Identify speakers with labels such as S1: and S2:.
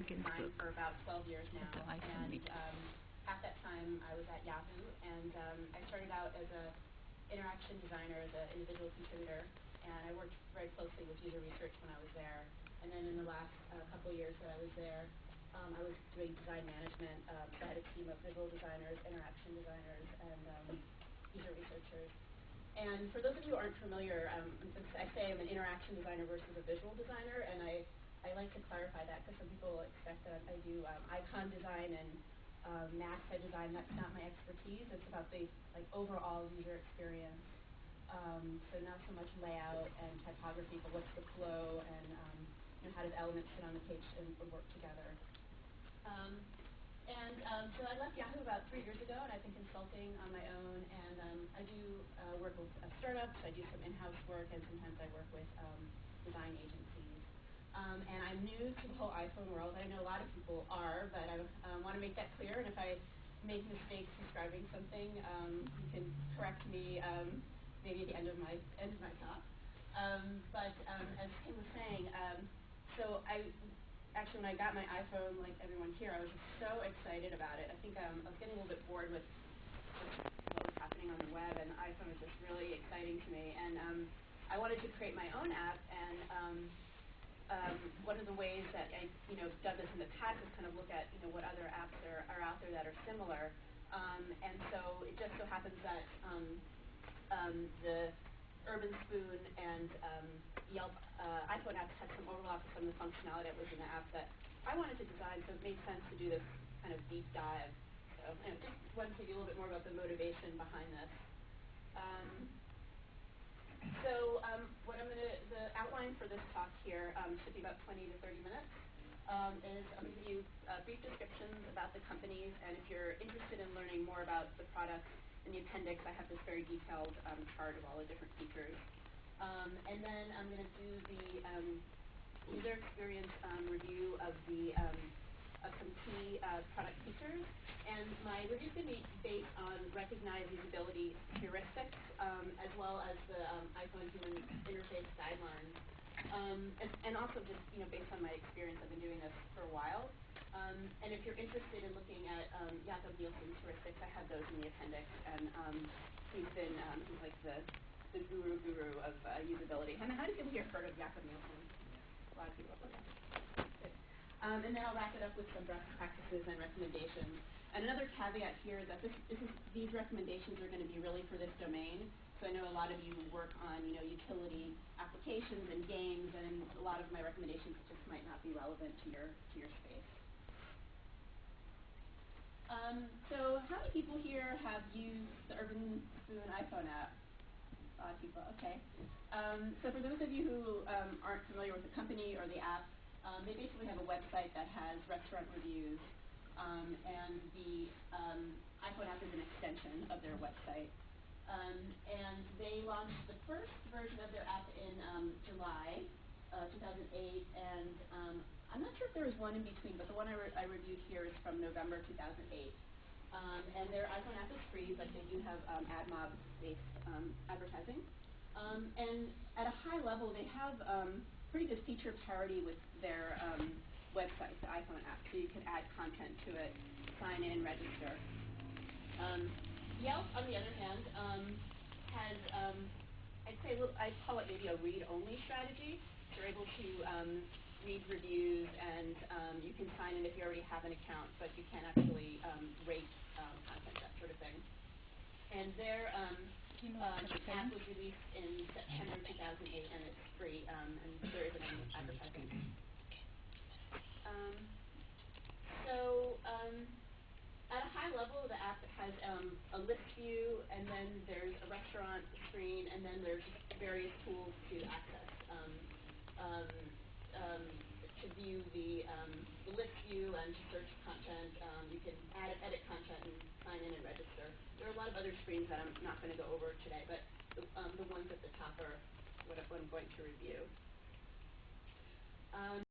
S1: design for about 12 years now, and at that time I was at Yahoo, and I started out as an interaction designer, as an individual contributor, and I worked very closely with user research when I was there. And then in the last couple of years that I was there, I was doing design management. So I had a team of visual designers, interaction designers, and user researchers. And for those of you who aren't familiar, I say I'm an interaction designer versus a visual designer, and I like to clarify that because some people expect that I do icon design and masthead design. That's not my expertise. It's about the overall user experience. So not so much layout and typography, but what's the flow and how does elements fit on the page and work together. So I left Yahoo about 3 years ago, and I've been consulting on my own, and I do work with startups. I do some in-house work, and sometimes I work with design agencies. And I'm new to the whole iPhone world. I know a lot of people are, but I want to make that clear, and if I make mistakes describing something, you can correct me maybe at the end of my talk. But as Tim was saying, so actually, when I got my iPhone, like everyone here, I was just so excited about it. I think I was getting a little bit bored with what was happening on the web, and the iPhone was just really exciting to me. And I wanted to create my own app, and one of the ways that I've done this in the past is kind of look at what other apps are out there that are similar. And so it just so happens that the Urban Spoon and Yelp iPhone apps had some overlap with some of the functionality that was in the app that I wanted to design, so it made sense to do this kind of deep dive. So just wanted to tell you a little bit more about the motivation behind this. The outline for this talk here should be about 20 to 30 minutes. Is I'm going to give you brief descriptions about the companies, and if you're interested in learning more about the products, in the appendix I have this very detailed chart of all the different features. And then I'm going to do the user experience review of some key product features. And my review is going to be based on recognized usability heuristics, as well as the iPhone Human Interface Guidelines. And also just based on my experience, I've been doing this for a while. And if you're interested in looking at Jakob Nielsen's heuristics, I have those in the appendix. And he's like the guru of usability. And how many people here heard of Jakob Nielsen? A lot of people have heard of that. And then I'll wrap it up with some best practices and recommendations. And another caveat here is that these recommendations are going to be really for this domain. So I know a lot of you work on utility applications and games, and a lot of my recommendations just might not be relevant to your space. So how many people here have used the Urban Spoon iPhone app? A lot of people, okay. So for those of you who aren't familiar with the company or the app, they basically have a website that has restaurant reviews, and the iPhone app is an extension of their website. And they launched the first version of their app in July 2008, and I'm not sure if there was one in between, but the one I reviewed here is from November 2008. And their iPhone app is free, but they do have AdMob-based advertising. And at a high level, they have pretty good feature parity with their website, the iPhone app, so you can add content to it, sign in, register. Yelp, on the other hand, has, I'd call it maybe a read-only strategy. You're able to read reviews, and you can sign in if you already have an account, but you can't actually rate content, that sort of thing. And their app was released in September 2008, and it's free, and there isn't any advertising. At a high level, the app has a list view, and then there's a restaurant screen, and then there's various tools to access. To view the list view and to search content, you can edit content and sign in and register. There are a lot of other screens that I'm not going to go over today, but the ones at the top are what I'm going to review.